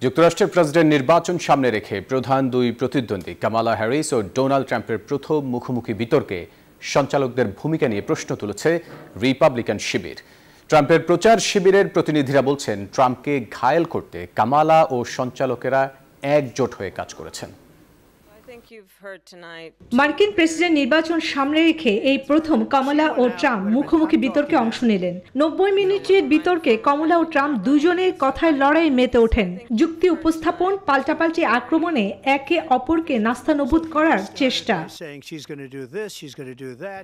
যুক্তরাষ্ট্রের প্রেসিডেন্ট নির্বাচন সামনে রেখে প্রধান দুই প্রতিদ্বন্দ্বী কামালা হ্যারিস ও ডোনাল্ড ট্রাম্পের প্রথম মুখোমুখি বিতর্কে সঞ্চালকদের ভূমিকা নিয়ে প্রশ্ন তুলেছে রিপাবলিকান শিবির। ট্রাম্পের প্রচার শিবিরের প্রতিনিধিরা বলছেন, ট্রাম্পকে ঘায়েল করতে কামালা ও সঞ্চালকেরা একজোট হয়ে কাজ করেছেন। মার্কিন প্রেসিডেন্ট নির্বাচন সামনে রেখে এই প্রথম কমলা ও ট্রাম্প মুখোমুখি বিতর্কে অংশ নিলেন। 90 মিনিটের বিতর্কে কমলা ও ট্রাম্প দুজনের কথায় লড়াই মেতে ওঠেন। যুক্তি উপস্থাপন, পাল্টাপাল্টি আক্রমণে একে অপরকে নাস্তানাবুদ করার চেষ্টা।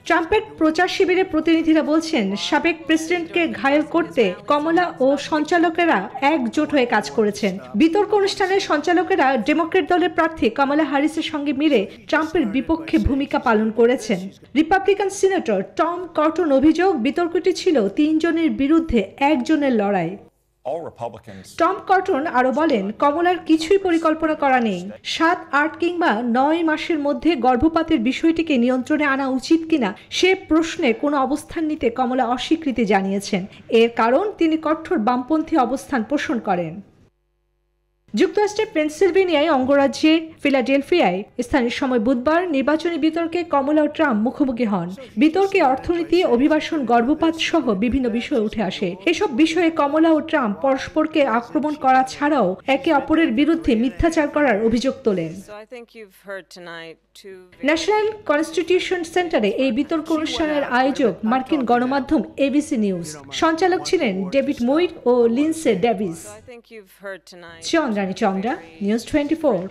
ট্রাম্পের প্রচার শিবিরের প্রতিনিধিরা বলছেন, সাবেক প্রেসিডেন্টকে ঘায়েল করতে কমলা ও সঞ্চালকেরা একজোট হয়ে কাজ করেছেন। বিতর্ক অনুষ্ঠানের সঞ্চালকেরা ডেমোক্রেট দলের প্রার্থী কামালা হ্যারিসের সঙ্গে মিলে ট্রাম্পের বিপক্ষে ভূমিকা পালন করেছেন। রিপাবলিকান সিনেটর টম কটন অভিযোগ, বিতর্কটি ছিল তিনজনের বিরুদ্ধে একজনের লড়াই। টম কটন আরো বলেন, কমলার কিছুই পরিকল্পনা করা নেই। 7, 8 কিংবা 9 মাসের মধ্যে গর্ভপাতের বিষয়টিকে নিয়ন্ত্রণে আনা উচিত কিনা সে প্রশ্নে কোনো অবস্থান নিতে কমলা অস্বীকৃতি জানিয়েছেন। এর কারণ, তিনি কঠোর বামপন্থী অবস্থান পোষণ করেন। যুক্তরাষ্ট্রের পেনসিলভেনিয়ায় অঙ্গরাজ্যে ফিলাডেলফিয়ায় স্থানীয় সময় বুধবার নির্বাচনী বিতর্কে কমলা ও ট্রাম্প মুখোমুখি হন। বিতর্কে অর্থনীতি, অভিবাসন, গর্ভপাত সহ বিভিন্ন বিষয় উঠে আসে। এসব বিষয়ে কমলা ও ট্রাম্প পরস্পরকে আক্রমণ করা ছাড়াও একে অপরের বিরুদ্ধে মিথ্যাচার করার অভিযোগ তোলেন। ন্যাশনাল কনস্টিটিউশন সেন্টারে এই বিতর্ক অনুষ্ঠানের আয়োজক মার্কিন গণমাধ্যম এবিসি নিউজ। সঞ্চালক ছিলেন ডেভিড মুইর ও Lindsey Davis. Chandrani Chandra, news 24।